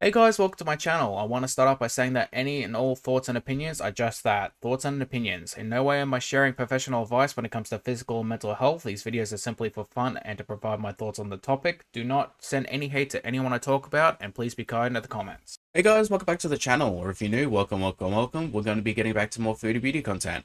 Hey guys, welcome to my channel. I want to start off by saying that any and all thoughts and opinions are just that, thoughts and opinions. In no way am I sharing professional advice when it comes to physical and mental health. These videos are simply for fun and to provide my thoughts on the topic. Do not send any hate to anyone I talk about, and please be kind in the comments. Hey guys, welcome back to the channel, or if you're new, welcome. We're going to be getting back to more foodie beauty content.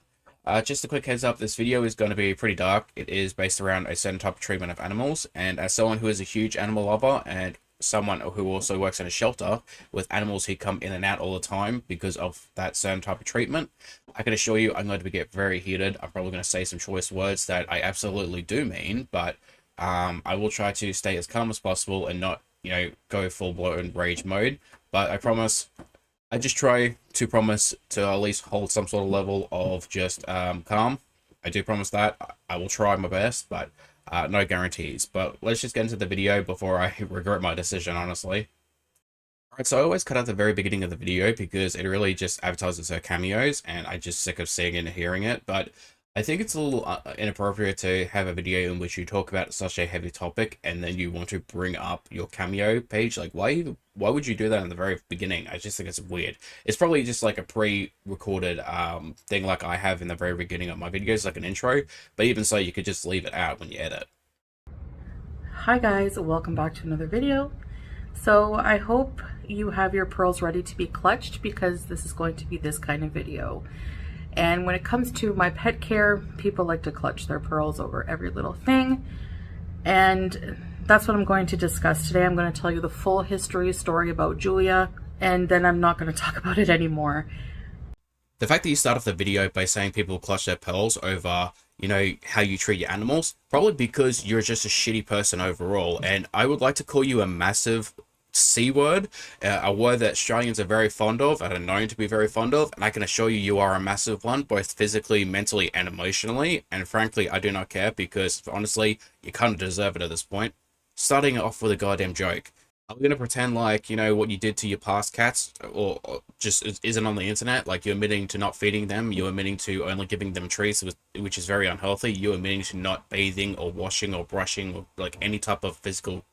Just a quick heads up, this video is going to be pretty dark. It is based around a certain type of treatment of animals, and as someone who is a huge animal lover and someone who also works in a shelter with animals who come in and out all the time because of that certain type of treatment, I can assure you I'm going to get very heated. I'm probably going to say some choice words that I absolutely do mean, but I will try to stay as calm as possible and not, go full-blown rage mode. But I just try to promise to at least hold some sort of level of just calm. I do promise that. I will try my best, but no guarantees. But let's just get into the video before I regret my decision, honestly. Alright, so I always cut out the very beginning of the video because it really just advertises her cameos, and I'm just sick of seeing and hearing it. But I think it's a little inappropriate to have a video in which you talk about such a heavy topic and then you want to bring up your cameo page. Like, why would you do that in the very beginning? I just think it's weird. It's probably just like a pre-recorded thing like I have in the very beginning of my videos, like an intro. But even so, you could just leave it out when you edit. Hi guys, welcome back to another video. So I hope you have your pearls ready to be clutched, because this is going to be this kind of video. And when it comes to my pet care, people like to clutch their pearls over every little thing. And that's what I'm going to discuss today. I'm going to tell you the full story about Julia, and then I'm not going to talk about it anymore. The fact that you start off the video by saying people clutch their pearls over, how you treat your animals, probably because you're just a shitty person overall. And I would like to call you a massive C word, a word that Australians are very fond of and are known to be very fond of, and I can assure you you are a massive one, both physically, mentally, and emotionally. And frankly, I do not care, because honestly, you kind of deserve it at this point. Starting off with a goddamn joke. Are we going to pretend like, what you did to your past cats or just isn't on the internet? Like, you're admitting to not feeding them, you're admitting to only giving them treats, which is very unhealthy, you're admitting to not bathing or washing or brushing or like any type of physical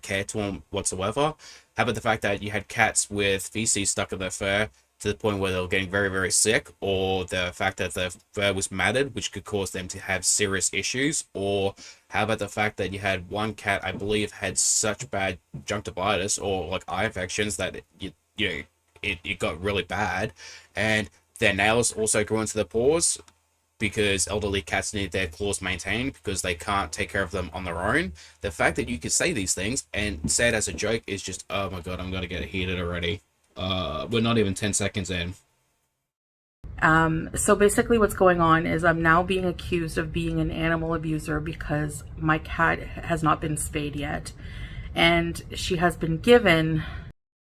care to them whatsoever. How about the fact that you had cats with feces stuck in their fur to the point where they were getting very, very sick, or the fact that the fur was matted, which could cause them to have serious issues? Or how about the fact that you had one cat, I believe, had such bad conjunctivitis or like eye infections that it got really bad, and their nails also grew into the paws, because elderly cats need their claws maintained because they can't take care of them on their own. The fact that you could say these things and say it as a joke is just, oh my god, I'm gonna get heated already. We're not even 10 seconds in. So basically what's going on is I'm now being accused of being an animal abuser because my cat has not been spayed yet, and she has been given...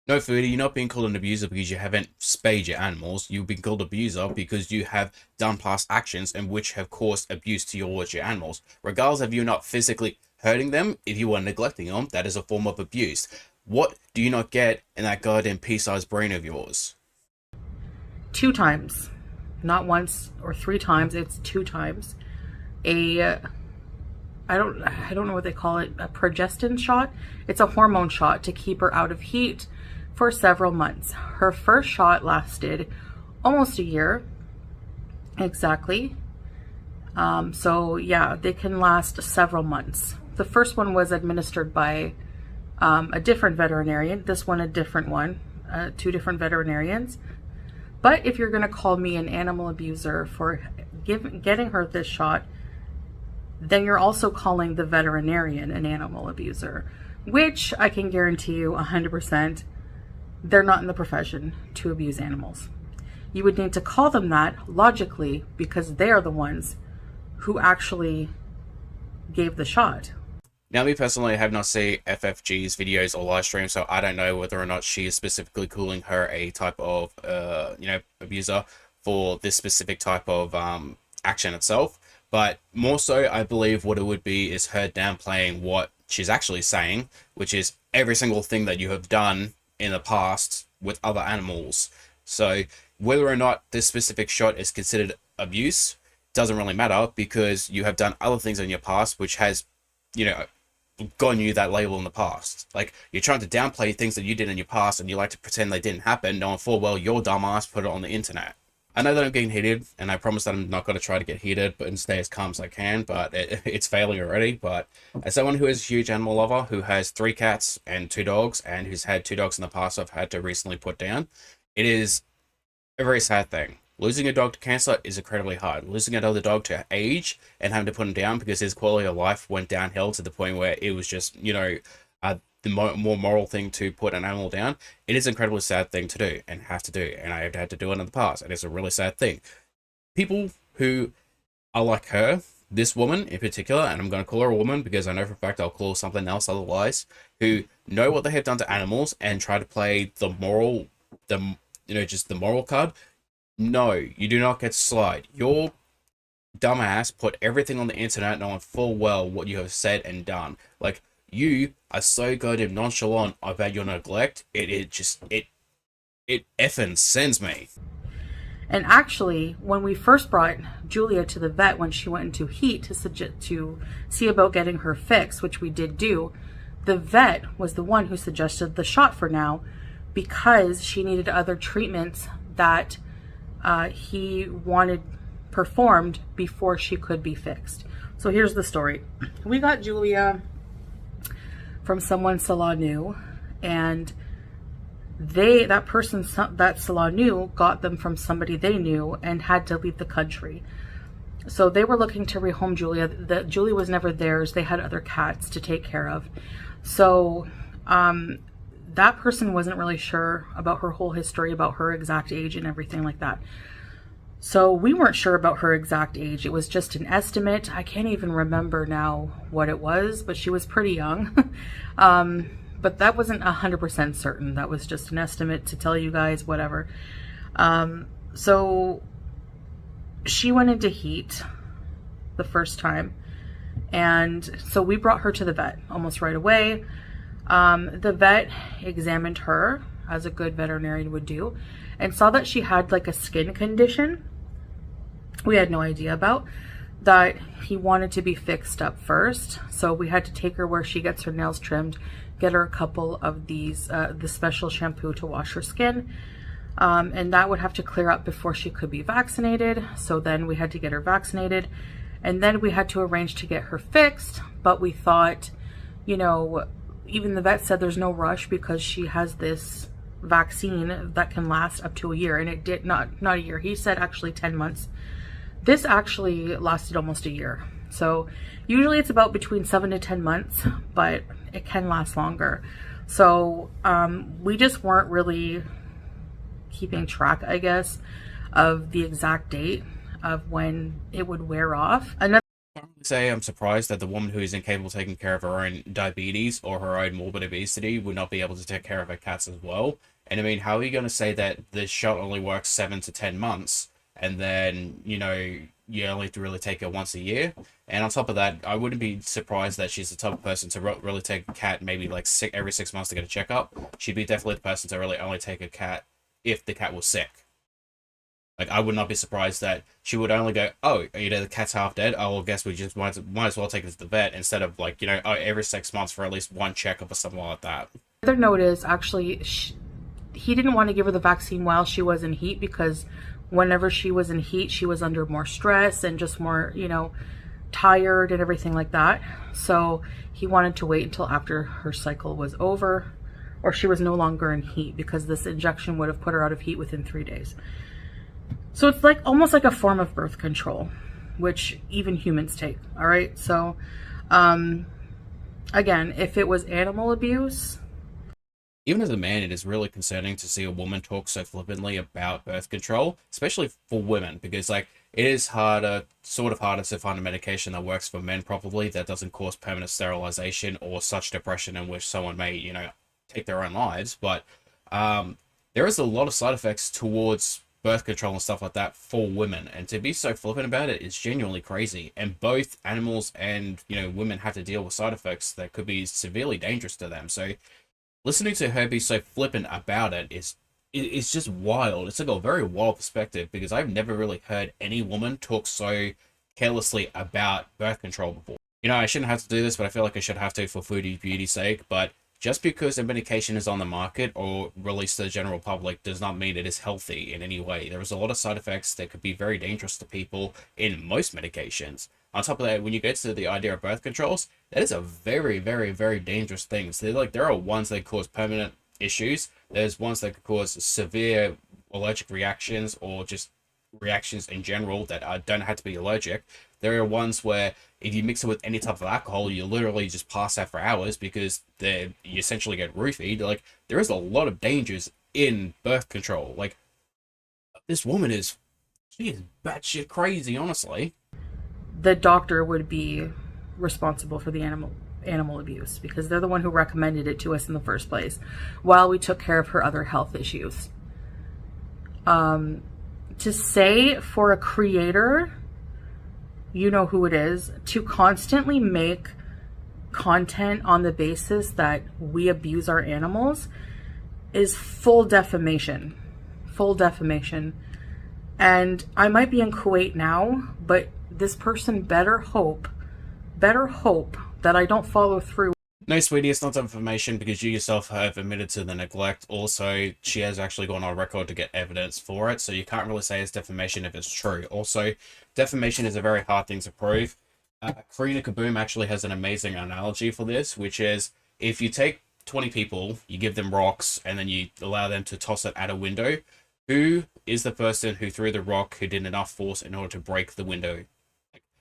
No, Foodie, you're not being called an abuser because you haven't spayed your animals. You've been called abuser because you have done past actions in which have caused abuse towards your animals. Regardless of you not physically hurting them, if you are neglecting them, that is a form of abuse. What do you not get in that goddamn pea-sized brain of yours? 2 times. Not once or 3 times, it's 2 times. I don't know what they call it, a progestin shot. It's a hormone shot to keep her out of heat for several months. Her first shot lasted almost a year, exactly. So yeah, they can last several months. The first one was administered by a different veterinarian. This one, a different one, 2 different veterinarians. But if you're going to call me an animal abuser for getting her this shot, then you're also calling the veterinarian an animal abuser, which I can guarantee you 100% they're not in the profession to abuse animals. You would need to call them that logically because they are the ones who actually gave the shot. Now, me personally, I have not seen FFG's videos or live streams, so I don't know whether or not she is specifically calling her a type of, abuser for this specific type of action itself. But more so, I believe what it would be is her downplaying what she's actually saying, which is every single thing that you have done in the past with other animals. So whether or not this specific shot is considered abuse doesn't really matter, because you have done other things in your past which has, gotten you that label in the past. Like, you're trying to downplay things that you did in your past, and you like to pretend they didn't happen, knowing full well your dumbass put it on the internet. I know that I'm getting heated, and I promise that I'm not going to try to get heated, but stay as calm as I can, but it's failing already. But as someone who is a huge animal lover, who has 3 cats and 2 dogs, and who's had 2 dogs in the past I've had to recently put down, it is a very sad thing. Losing a dog to cancer is incredibly hard. Losing another dog to age and having to put him down because his quality of life went downhill to the point where it was just, the more moral thing to put an animal down. It is an incredibly sad thing to do and have to do. And I have had to do it in the past. And it's a really sad thing. People who are like her, this woman in particular, and I'm going to call her a woman because I know for a fact I'll call her something else otherwise, who know what they have done to animals and try to play the moral, just the moral card. No, you do not get to slide. Your dumbass put everything on the internet knowing full well what you have said and done. Like, you are so goddamn nonchalant about your neglect. It effing sends me. And actually, when we first brought Julia to the vet when she went into heat to see about getting her fixed, which we did do, the vet was the one who suggested the shot for now because she needed other treatments that he wanted performed before she could be fixed. So here's the story. We got Julia from someone Salah knew, and that person that Salah knew got them from somebody they knew and had to leave the country. So they were looking to rehome Julia. Julie was never theirs. They had other cats to take care of. So that person wasn't really sure about her whole history, about her exact age and everything like that. So we weren't sure about her exact age. It was just an estimate. I can't even remember now what it was, but she was pretty young. But that wasn't 100% certain. That was just an estimate to tell you guys, whatever. So she went into heat the first time. And so we brought her to the vet almost right away. The vet examined her, as a good veterinarian would do, and saw that she had like a skin condition we had no idea about, that he wanted to be fixed up first. So we had to take her where she gets her nails trimmed, get her a couple of these, the special shampoo to wash her skin. And that would have to clear up before she could be vaccinated. So then we had to get her vaccinated, and then we had to arrange to get her fixed. But we thought, even the vet said there's no rush because she has this vaccine that can last up to a year, and it did not a year. He said actually 10 months. This actually lasted almost a year. So usually it's about between 7 to 10 months, but it can last longer. So we just weren't really keeping track, I guess, of the exact date of when it would wear off. Say I'm surprised that the woman who is incapable of taking care of her own diabetes or her own morbid obesity would not be able to take care of her cats as well. And I mean, how are you going to say that this shot only works 7 to 10 months and then, you only have to really take her once a year? And on top of that, I wouldn't be surprised that she's the type of person to really take a cat maybe like every 6 months to get a checkup. She'd be definitely the person to really only take a cat if the cat was sick. Like, I would not be surprised that she would only go, oh, the cat's half dead. Oh, well, guess we just might as well take it to the vet, instead of like, every 6 months for at least one checkup or something like that. The other note is actually, he didn't want to give her the vaccine while she was in heat, because whenever she was in heat, she was under more stress and just more, tired and everything like that. So he wanted to wait until after her cycle was over, or she was no longer in heat, because this injection would have put her out of heat within 3 days. So it's like almost like a form of birth control, which even humans take. All right. So, again, if it was animal abuse. Even as a man, it is really concerning to see a woman talk so flippantly about birth control, especially for women, because it is sort of harder to find a medication that works for men properly, that doesn't cause permanent sterilization or such depression in which someone may, take their own lives. But there is a lot of side effects towards birth control and stuff like that for women, and to be so flippant about it is genuinely crazy. And both animals and women have to deal with side effects that could be severely dangerous to them. So listening to her be so flippant about it is just wild. It's like a very wild perspective, because I've never really heard any woman talk so carelessly about birth control before. You know, I shouldn't have to do this, but I feel like I should have to for Foodie Beauty's sake. But just because a medication is on the market or released to the general public does not mean it is healthy in any way. There is a lot of side effects that could be very dangerous to people in most medications. On top of that, when you get to the idea of birth controls, that is a very, very, very dangerous thing. So there are ones that cause permanent issues. There's ones that could cause severe allergic reactions or just reactions in general that don't have to be allergic. There are ones where if you mix it with any type of alcohol, you literally just pass out for hours because you essentially get roofied. Like, there is a lot of dangers in birth control. Like, this woman she is batshit crazy, honestly. The doctor would be responsible for the animal abuse because they're the one who recommended it to us in the first place while we took care of her other health issues. To say for a creator, you know who it is, to constantly make content on the basis that we abuse our animals is full defamation. Full defamation. And I might be in Kuwait now, but this person better hope that I don't follow through. No, sweetie, it's not information because you yourself have admitted to the neglect. Also, she has actually gone on record to get evidence for it, so you can't really say it's defamation if it's true. Also, defamation is a very hard thing to prove. Karina Kaboom actually has an amazing analogy for this, which is if you take 20 people, you give them rocks, and then you allow them to toss it at a window, who is the person who threw the rock who did enough force in order to break the window?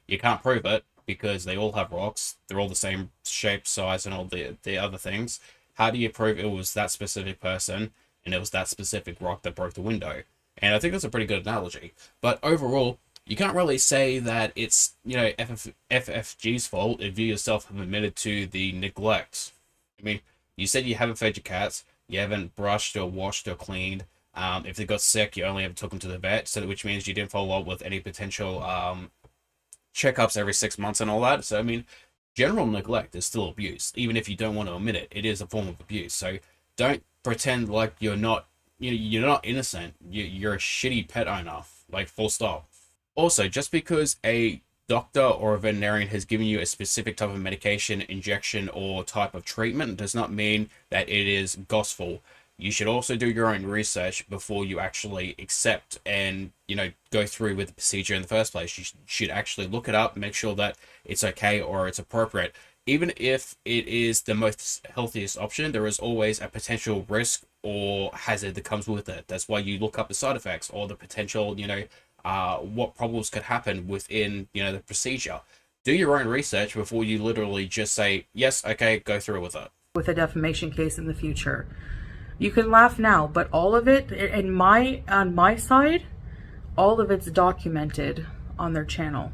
You can't prove it because they all have rocks. They're all the same shape, size, and all the other things. How do you prove it was that specific person and it was that specific rock that broke the window? And I think that's a pretty good analogy. But overall, you can't really say that it's, FFG's fault if you yourself have admitted to the neglect. I mean, you said you haven't fed your cats, you haven't brushed or washed or cleaned. If they got sick, you only ever took them to the vet, so which means you didn't follow up with any potential checkups every 6 months and all that. So, I mean, general neglect is still abuse. Even if you don't want to admit it, it is a form of abuse. So don't pretend like you're not innocent. You're a shitty pet owner. Like, full stop. Also, just because a doctor or a veterinarian has given you a specific type of medication, injection, or type of treatment does not mean that it is gospel. You should also do your own research before you actually accept and, go through with the procedure in the first place. You should actually look it up, make sure that it's okay or it's appropriate. Even if it is the most healthiest option, there is always a potential risk or hazard that comes with it. That's why you look up the side effects or the potential, what problems could happen within, the procedure. Do your own research before you literally just say, yes, okay, go through with it. With a defamation case in the future. You can laugh now, but all of it, on my side, all of it's documented on their channel.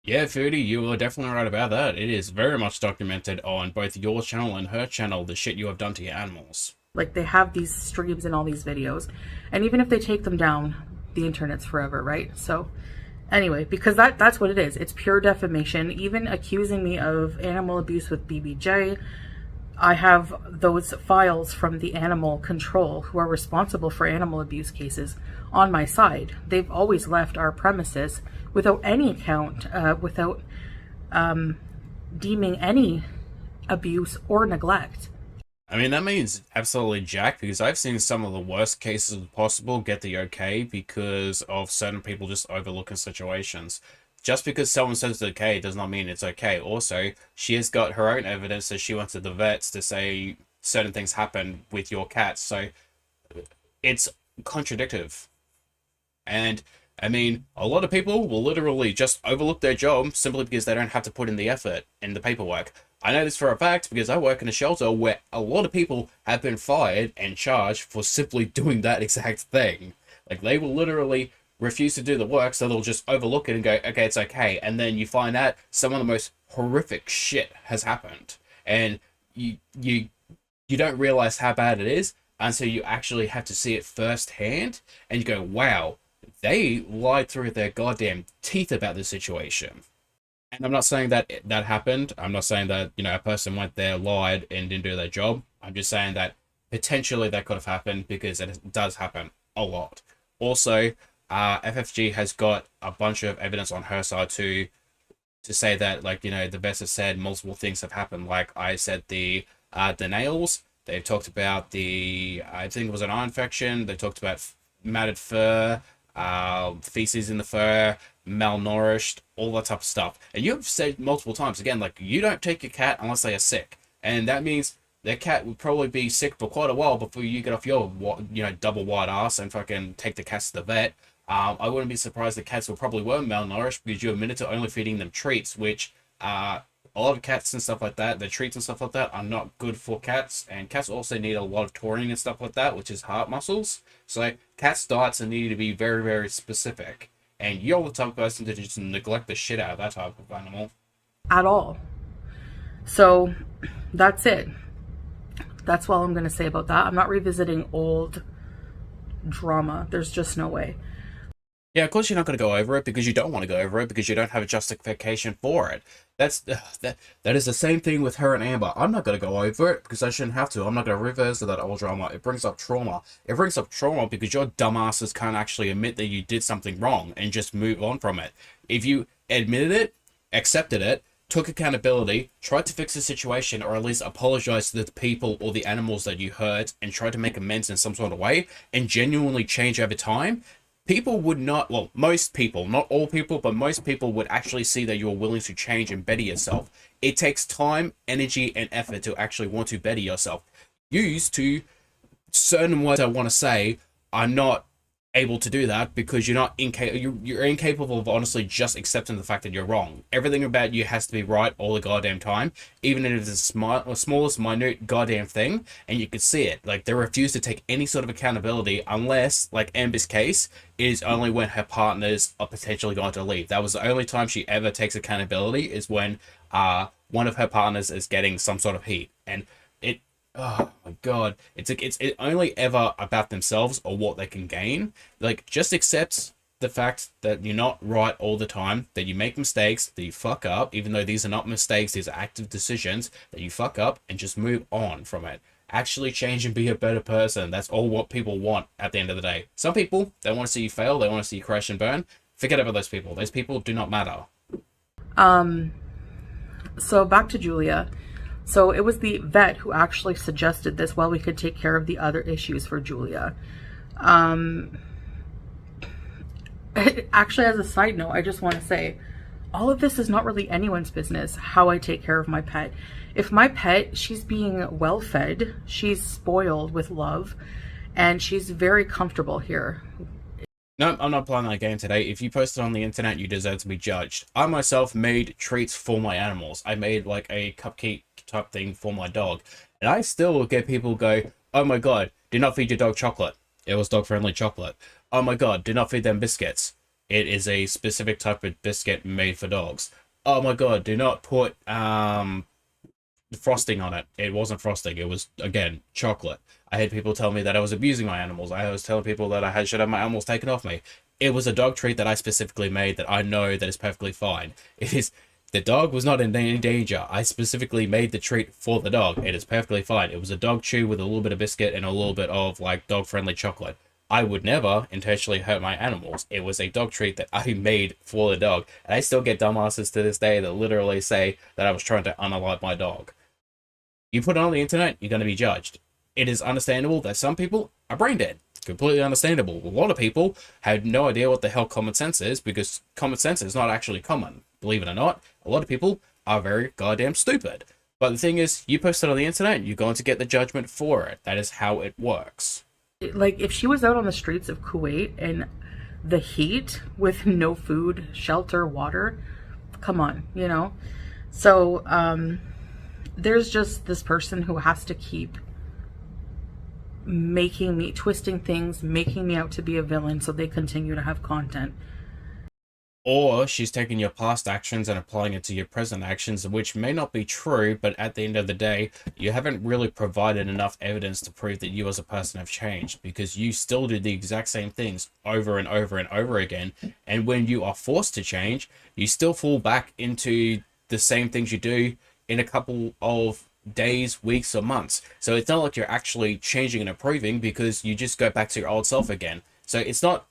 Yeah, Foodie, you are definitely right about that. It is very much documented on both your channel and her channel, the shit you have done to your animals. Like, they have these streams and all these videos. And even if they take them down, the internet's forever, right? So, anyway, because that's what it is. It's pure defamation. Even accusing me of animal abuse with BBJ, I have those files from the animal control who are responsible for animal abuse cases on my side. They've always left our premises without any account, without deeming any abuse or neglect. I mean, that means absolutely jack, because I've seen some of the worst cases possible get the okay because of certain people just overlooking situations. Just because someone says it's okay does not mean it's okay. Also, she has got her own evidence that she went to the vets to say certain things happen with your cats. So it's contradictive. And I mean, a lot of people will literally just overlook their job simply because they don't have to put in the effort in the paperwork. I know this for a fact because I work in a shelter where a lot of people have been fired and charged for simply doing that exact thing. Like, they will literally refuse to do the work, so they'll just overlook it and go, okay, it's okay. And then you find out some of the most horrific shit has happened. And you don't realize how bad it is until you actually have to see it firsthand. And you go, wow, they lied through their goddamn teeth about this situation. And I'm not saying that that happened. I'm not saying that, a person went there, lied, and didn't do their job. I'm just saying that potentially that could have happened because it does happen a lot. Also, FFG has got a bunch of evidence on her side to to say that, like, you know, the vets have said multiple things have happened. Like I said, the nails. They've talked about I think it was an eye infection. They talked about matted fur, feces in the fur, malnourished, all that type of stuff. And you've said multiple times again, like, you don't take your cat unless they are sick, and that means their cat would probably be sick for quite a while before you get off your, you know, double wide ass and fucking take the cats to the vet. I wouldn't be surprised the cats were probably malnourished because you admitted to only feeding them treats, which a lot of cats and stuff like that, the treats and stuff like that are not good for cats. And cats also need a lot of taurine and stuff like that, which is heart muscles. So cats' diets are needed to be very, very specific. And you're the type of person to just neglect the shit out of that type of animal. At all. So that's it. That's all I'm going to say about that. I'm not revisiting old drama. There's just no way. Yeah, of course you're not going to go over it because you don't want to go over it because you don't have a justification for it. That is the same thing with her and Amber. I'm not going to go over it because I shouldn't have to. I'm not going to revisit that old drama. It brings up trauma. It brings up trauma because your dumbasses can't actually admit that you did something wrong and just move on from it. If you admitted it, accepted it, took accountability, tried to fix the situation, or at least apologize to the people or the animals that you hurt and tried to make amends in some sort of way and genuinely change over time, people would not, well, most people, not all people, but most people would actually see that you're willing to change and better yourself. It takes time, energy, and effort to actually want to better yourself. Used to certain words I want to say are not able to do that because you're incapable of honestly just accepting the fact that you're wrong. Everything about you has to be right all the goddamn time, even if it's the smallest minute goddamn thing, and you can see it. Like, they refuse to take any sort of accountability unless, like Amber's case, is only when her partners are potentially going to leave. That was the only time she ever takes accountability, is when one of her partners is getting some sort of heat. And oh my god, it's only ever about themselves or what they can gain. Like, just accept the fact that you're not right all the time, that you make mistakes, that you fuck up, even though these are not mistakes, these are active decisions, that you fuck up, and just move on from it. Actually change and be a better person. That's all what people want at the end of the day. Some people, they want to see you fail, they want to see you crash and burn. Forget about those people. Those people do not matter. So back to Julia. So it was the vet who actually suggested this while we could take care of the other issues for Julia. Actually, as a side note, I just want to say, all of this is not really anyone's business, how I take care of my pet. If my pet, she's being well fed, she's spoiled with love, and she's very comfortable here. No, I'm not playing that game today. If you post it on the internet, you deserve to be judged. I myself made treats for my animals. I made like a cupcake type thing for my dog. And I still get people go, oh my god, do not feed your dog chocolate. It was dog-friendly chocolate. Oh my god, do not feed them biscuits. It is a specific type of biscuit made for dogs. Oh my god, do not put frosting on it. It wasn't frosting. It was, again, chocolate. I had people tell me that I was abusing my animals. I was telling people that I should have my animals taken off me. It was a dog treat that I specifically made that I know that is perfectly fine. The dog was not in any danger. I specifically made the treat for the dog. It is perfectly fine. It was a dog chew with a little bit of biscuit and a little bit of, like, dog-friendly chocolate. I would never intentionally hurt my animals. It was a dog treat that I made for the dog. And I still get dumbasses to this day that literally say that I was trying to unalive my dog. You put it on the internet, you're going to be judged. It is understandable that some people are brain dead. Completely understandable. A lot of people have no idea what the hell common sense is, because common sense is not actually common. Believe it or not, a lot of people are very goddamn stupid. But the thing is, you post it on the internet, you're going to get the judgment for it. That is how it works. Like, if she was out on the streets of Kuwait in the heat with no food, shelter, water, come on, you know? So, there's just this person who has to keep twisting things, making me out to be a villain so they continue to have content. Or she's taking your past actions and applying it to your present actions, which may not be true, but at the end of the day, you haven't really provided enough evidence to prove that you as a person have changed, because you still do the exact same things over and over and over again. And when you are forced to change, you still fall back into the same things you do in a couple of days, weeks, or months. So it's not like you're actually changing and improving, because you just go back to your old self again. So it's not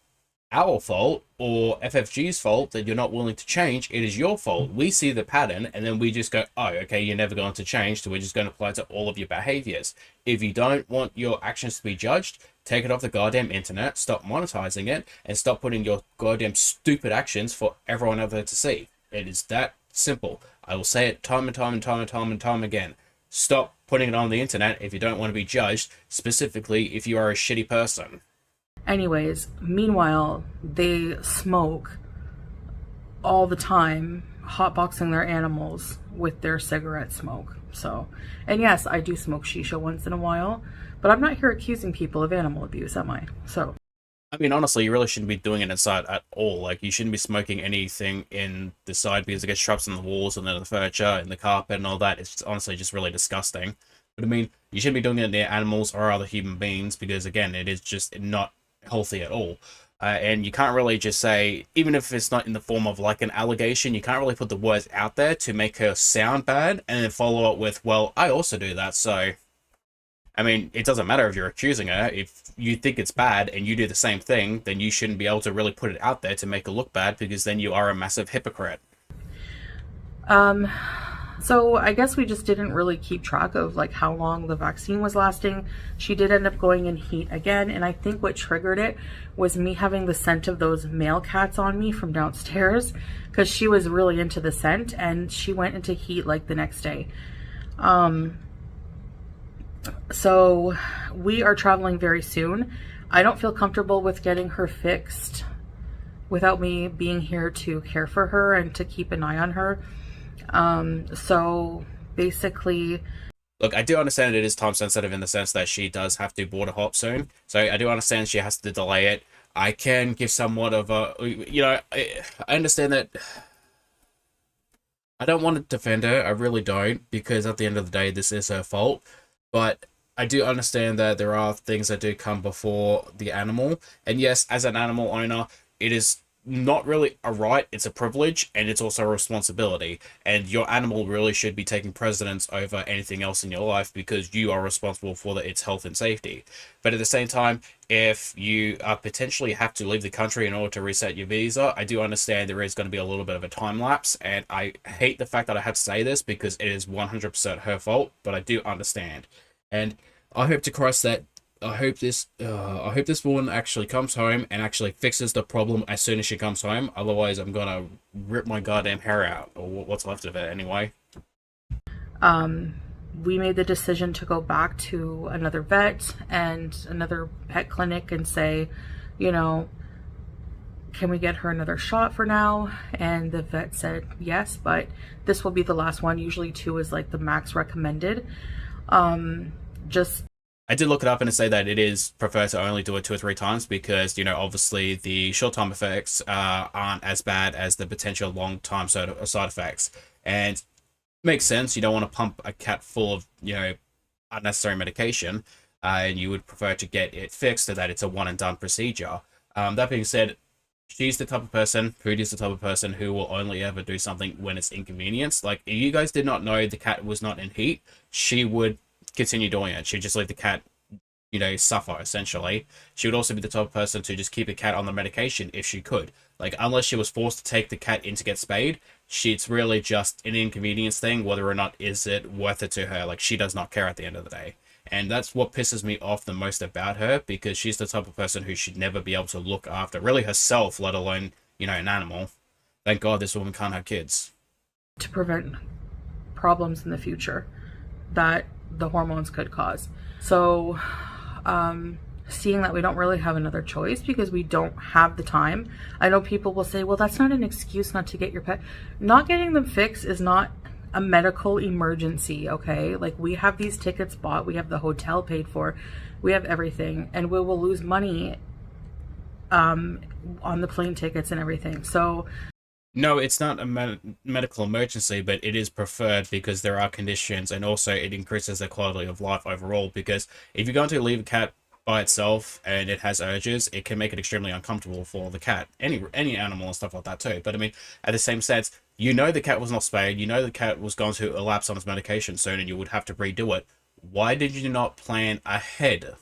our fault or FFG's fault that you're not willing to change. It is your fault. We see the pattern and then we just go, oh, okay, you're never going to change, so we're just going to apply it to all of your behaviors. If you don't want your actions to be judged, take it off the goddamn internet, stop monetizing it, and stop putting your goddamn stupid actions for everyone out there to see. It is that simple. I will say it time and time and time and time and time again. Stop putting it on the internet if you don't want to be judged, specifically if you are a shitty person. Anyways, meanwhile, they smoke all the time, hotboxing their animals with their cigarette smoke. So, and yes, I do smoke shisha once in a while, but I'm not here accusing people of animal abuse, am I? So, I mean, honestly, you really shouldn't be doing it inside at all. Like, you shouldn't be smoking anything in the side because it gets trapped in the walls and then the furniture and the carpet and all that. It's honestly just really disgusting. But I mean, you shouldn't be doing it near animals or other human beings because, again, it is just not healthy at all. And you can't really just say, even if it's not in the form of like an allegation, you can't really put the words out there to make her sound bad and then follow up with, well, I also do that, so... I mean, it doesn't matter if you're accusing her. If you think it's bad and you do the same thing, then you shouldn't be able to really put it out there to make it look bad because then you are a massive hypocrite. So I guess we just didn't really keep track of like how long the vaccine was lasting. She did end up going in heat again, and I think what triggered it was me having the scent of those male cats on me from downstairs because she was really into the scent and she went into heat like the next day. So we are traveling very soon. I don't feel comfortable with getting her fixed without me being here to care for her and to keep an eye on her. So basically... Look, I do understand it is time sensitive in the sense that she does have to border hop soon. So I do understand she has to delay it. I can give somewhat of a... You know, I understand that... I don't want to defend her. I really don't. Because at the end of the day, this is her fault. But I do understand that there are things that do come before the animal. And yes, as an animal owner, it is not really a right, it's a privilege, and it's also a responsibility. And your animal really should be taking precedence over anything else in your life because you are responsible for its health and safety. But at the same time, if you potentially have to leave the country in order to reset your visa, I do understand there is going to be a little bit of a time lapse, and I hate the fact that I have to say this because it is 100% her fault, but I do understand. And I hope to Christ that I hope this woman actually comes home and actually fixes the problem as soon as she comes home. Otherwise, I'm gonna rip my goddamn hair out, or what's left of it anyway. We made the decision to go back to another vet and another pet clinic and say, you know, can we get her another shot for now? And the vet said yes, but this will be the last one. Usually 2 is like the max recommended. I did look it up and say that it is preferred to only do it 2 or 3 times because, you know, obviously the short-term effects aren't as bad as the potential long-term side effects. And makes sense. You don't want to pump a cat full of, you know, unnecessary medication, and you would prefer to get it fixed so that it's a one-and-done procedure. That being said, she's the type of person, Foodie's the type of person who will only ever do something when it's inconvenienced. Like, if you guys did not know the cat was not in heat, she would continue doing it. She'd just let the cat, you know, suffer, essentially. She would also be the type of person to just keep a cat on the medication if she could. Like, unless she was forced to take the cat in to get spayed, it's really just an inconvenience thing, whether or not is it worth it to her. Like, she does not care at the end of the day. And that's what pisses me off the most about her, because she's the type of person who should never be able to look after, really herself, let alone, you know, an animal. Thank God this woman can't have kids. To prevent problems in the future that the hormones could cause. So, seeing that we don't really have another choice because we don't have the time. I know people will say, well, that's not an excuse not to get your pet. Not getting them fixed is not a medical emergency, okay? Like, we have these tickets bought, we have the hotel paid for, we have everything, and we will lose money on the plane tickets and everything. So no, it's not a medical emergency, but it is preferred because there are conditions, and also it increases the quality of life overall. Because if you're going to leave a cat by itself and it has urges, it can make it extremely uncomfortable for the cat, any animal and stuff like that too. But I mean, at the same sense, you know the cat was not spayed, you know the cat was going to elapse on its medication soon, and you would have to redo it. Why did you not plan ahead?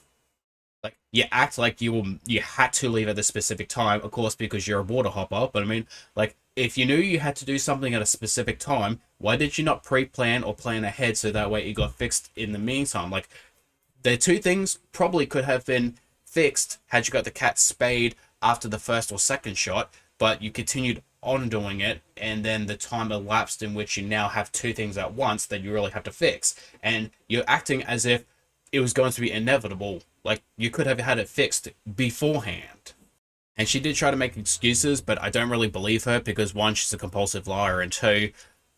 Like, you act like you had to leave at this specific time, of course, because you're a water hopper. But I mean, like, if you knew you had to do something at a specific time, why did you not pre-plan or plan ahead so that way it got fixed in the meantime? Like, the two things probably could have been fixed had you got the cat spayed after the first or second shot, but you continued on doing it, and then the time elapsed in which you now have two things at once that you really have to fix. And you're acting as if it was going to be inevitable. Like, you could have had it fixed beforehand. And she did try to make excuses, but I don't really believe her because one, she's a compulsive liar, and two,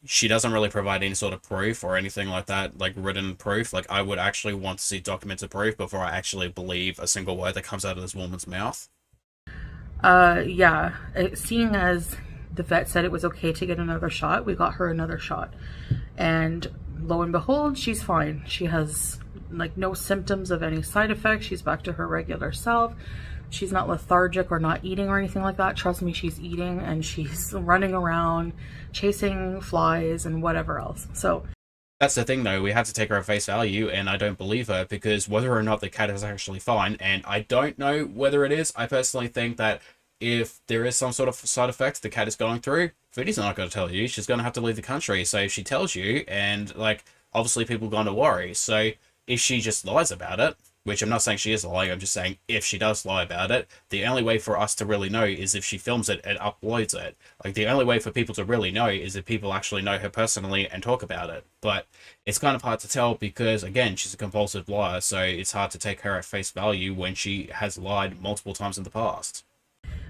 she doesn't really provide any sort of proof or anything like that, like written proof. Like, I would actually want to see documented proof before I actually believe a single word that comes out of this woman's mouth. Yeah, seeing as the vet said it was okay to get another shot, we got her another shot. And lo and behold, she's fine. She has like no symptoms of any side effects. She's back to her regular self. She's not lethargic or not eating or anything like that. Trust me, she's eating and she's running around chasing flies and whatever else. So That's the thing, though. We have to take her at face value, and I don't believe her because whether or not the cat is actually fine, and I don't know whether it is, I personally think that if there is some sort of side effect the cat is going through, Foodie's not going to tell you. She's going to have to leave the country. So if she tells you, and like, obviously people are going to worry. So if she just lies about it, which I'm not saying she is lying, I'm just saying if she does lie about it, the only way for us to really know is if she films it and uploads it. Like, the only way for people to really know is if people actually know her personally and talk about it. But it's kind of hard to tell because, again, she's a compulsive liar, so it's hard to take her at face value when she has lied multiple times in the past.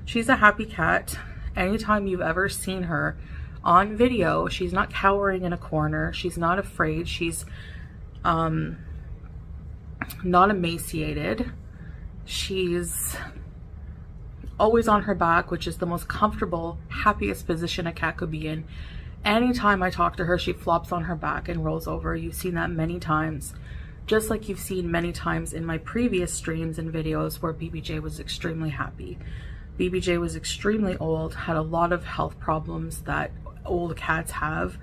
she's a happy cat. Anytime you've ever seen her on video, she's not cowering in a corner. She's not afraid. She's not emaciated. She's always on her back, which is the most comfortable, happiest position a cat could be in. Anytime I talk to her, she flops on her back and rolls over. You've seen that many times. Just like you've seen many times in my previous streams and videos where BBJ was extremely happy. BBJ was extremely old, had a lot of health problems that old cats have.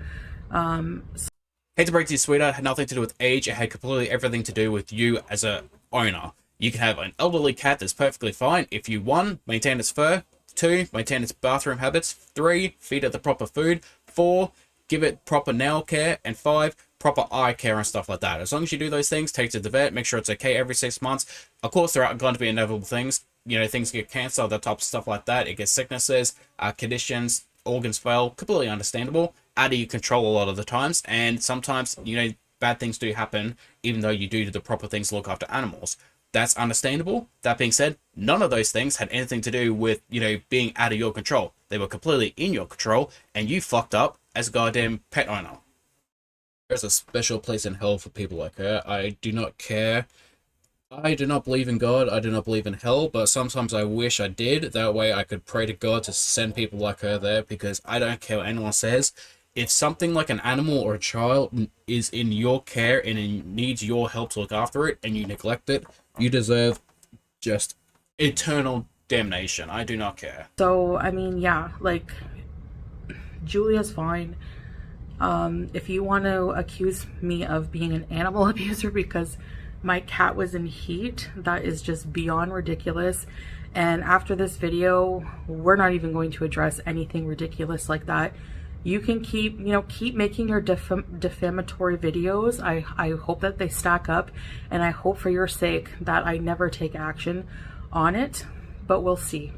Hate to break to you, sweetheart, it had nothing to do with age. It had completely everything to do with you as a owner. You can have an elderly cat that's perfectly fine if you, 1, maintain its fur, 2, maintain its bathroom habits, 3, feed it the proper food, 4, give it proper nail care, and 5, proper eye care and stuff like that. As long as you do those things, take it to the vet, make sure it's okay every 6 months. Of course, there are going to be inevitable things. You know, things get cancer, the type of stuff like that. It gets sicknesses, conditions, organs fail. Completely understandable. Out of your control a lot of the times. And sometimes, you know, bad things do happen, even though you do the proper things to look after animals. That's understandable. That being said, none of those things had anything to do with, you know, being out of your control. They were completely in your control, and you fucked up as a goddamn pet owner. There's a special place in hell for people like her. I do not care. I do not believe in God. I do not believe in hell, but sometimes I wish I did. That way I could pray to God to send people like her there, because I don't care what anyone says. If something like an animal or a child is in your care and it needs your help to look after it and you neglect it, you deserve just eternal damnation. I do not care. So, I mean, yeah, like, Julia's fine. If you want to accuse me of being an animal abuser because my cat was in heat, that is just beyond ridiculous. And after this video, we're not even going to address anything ridiculous like that. You can keep making your defamatory videos. I hope that they stack up, and I hope for your sake that I never take action on it, but we'll see.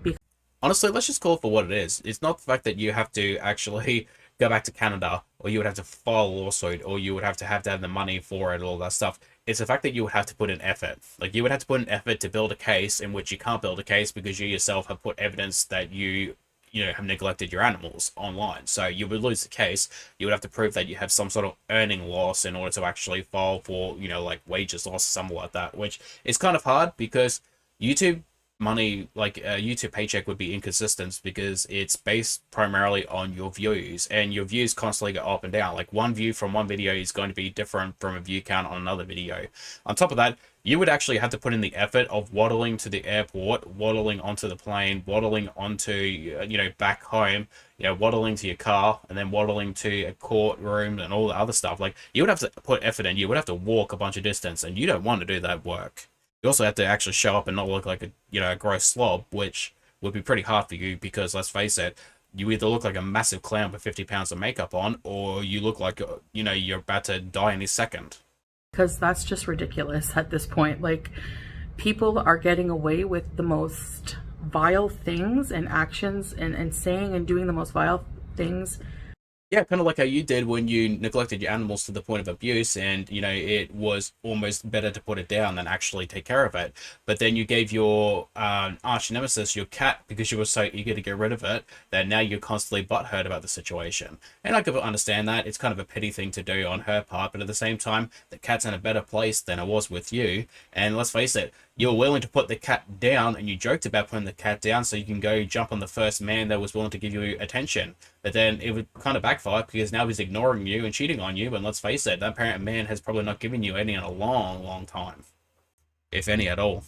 Honestly, let's just call it for what it is. It's not the fact that you have to actually go back to Canada, or you would have to file a lawsuit, or you would have to have the money for it, all that stuff. It's the fact that you would have to put in effort. Like, you would have to put in effort to build a case in which you can't build a case because you yourself have put evidence that you have neglected your animals online. So you would lose the case. You would have to prove that you have some sort of earning loss in order to actually file for, like wages loss or something like that, which is kind of hard because YouTube money, like YouTube paycheck, would be inconsistent because it's based primarily on your views, and your views constantly go up and down. Like, one view from one video is going to be different from a view count on another video. On top of that, you would actually have to put in the effort of waddling to the airport, waddling onto the plane, waddling onto back home, waddling to your car, and then waddling to a courtroom and all the other stuff. Like, you would have to put effort in. You would have to walk a bunch of distance, and you don't want to do that work. You also have to actually show up and not look like a, a gross slob, which would be pretty hard for you because, let's face it, you either look like a massive clown with 50 pounds of makeup on, or you look like, you're about to die any second. Because that's just ridiculous at this point. Like, people are getting away with the most vile things and actions, and saying and doing the most vile things. Yeah, kind of like how you did when you neglected your animals to the point of abuse, and it was almost better to put it down than actually take care of it. But then you gave your arch nemesis your cat because you were so eager to get rid of it that now you're constantly butthurt about the situation. And I could understand that. It's kind of a petty thing to do on her part, but at the same time, the cat's in a better place than it was with you. And let's face it, you were willing to put the cat down, and you joked about putting the cat down so you can go jump on the first man that was willing to give you attention. But then it would kind of backfire because now he's ignoring you and cheating on you. And let's face it, that parent man has probably not given you any in a long, long time, if any at all.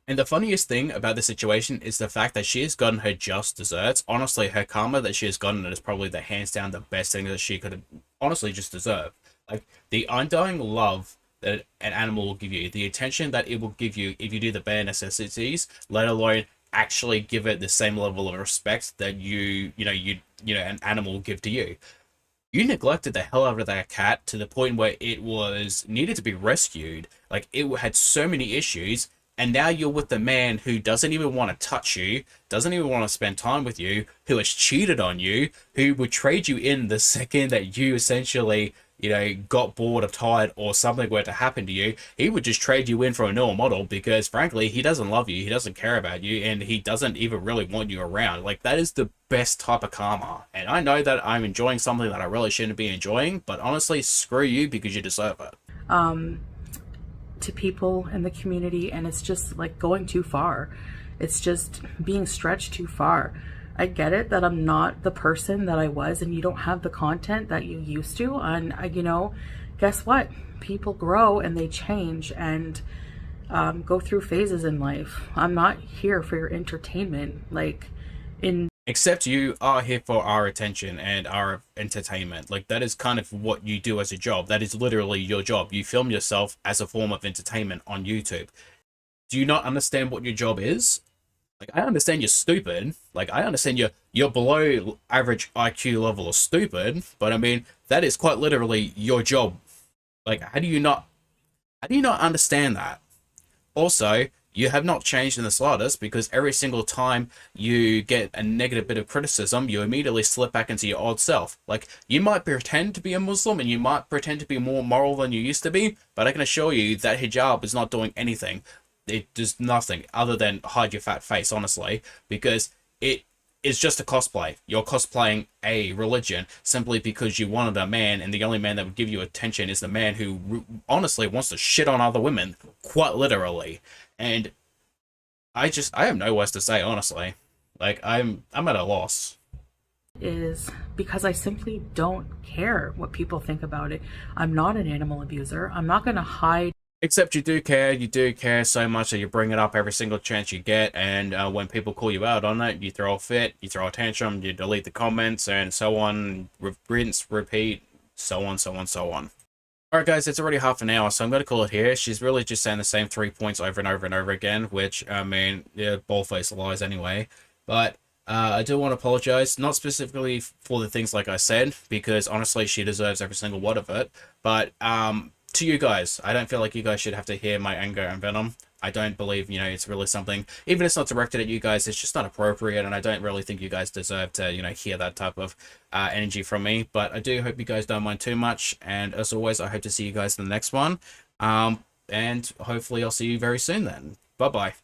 And the funniest thing about the situation is the fact that she has gotten her just desserts. Honestly, her karma that she has gotten is probably the hands down the best thing that she could have honestly just deserved. Like, the undying love that an animal will give you, the attention that it will give you if you do the bare necessities, let alone actually give it the same level of respect that an animal will give to you. You neglected the hell out of that cat to the point where it was needed to be rescued. Like, it had so many issues, and now you're with the man who doesn't even want to touch you, doesn't even want to spend time with you, who has cheated on you, who would trade you in the second that you essentially got bored or tired or something were to happen to you. He would just trade you in for a newer model because, frankly, he doesn't love you, he doesn't care about you, and he doesn't even really want you around. Like, that is the best type of karma. And I know that I'm enjoying something that I really shouldn't be enjoying, but honestly, screw you because you deserve it. To people in the community, and it's just like going too far. It's just being stretched too far. I get it that I'm not the person that I was, and you don't have the content that you used to. And guess what? People grow and they change and go through phases in life. I'm not here for your entertainment. Except you are here for our attention and our entertainment. Like, that is kind of what you do as a job. That is literally your job. You film yourself as a form of entertainment on YouTube. Do you not understand what your job is? Like, I understand you're stupid. Like, I understand you're below average IQ level of stupid, but I mean, that is quite literally your job. Like, how do you not understand that? Also, you have not changed in the slightest, because every single time you get a negative bit of criticism, you immediately slip back into your old self. Like, you might pretend to be a Muslim and you might pretend to be more moral than you used to be, but I can assure you that hijab is not doing anything. It does nothing other than hide your fat face, honestly, because it is just a cosplay. You're cosplaying a religion simply because you wanted a man, and the only man that would give you attention is the man who honestly wants to shit on other women, quite literally. And I have no words to say, honestly. Like, I'm at a loss. Is because I simply don't care what people think about it. I'm not an animal abuser. I'm not going to hide. Except you do care. You do care so much that you bring it up every single chance you get, and when people call you out on it, you throw a fit, you throw a tantrum, you delete the comments, and so on, rinse, repeat, so on, so on, so on. Alright guys, it's already half an hour, so I'm going to call it here. She's really just saying the same 3 points over and over and over again, which, I mean, yeah, bald-faced lies anyway. But I do want to apologize, not specifically for the things like I said, because honestly, she deserves every single word of it, but to you guys, I don't feel like you guys should have to hear my anger and venom. I don't believe, it's really something, even if it's not directed at you guys, it's just not appropriate, and I don't really think you guys deserve to, hear that type of energy from me. But I do hope you guys don't mind too much, and as always, I hope to see you guys in the next one, and hopefully I'll see you very soon then. Bye-bye.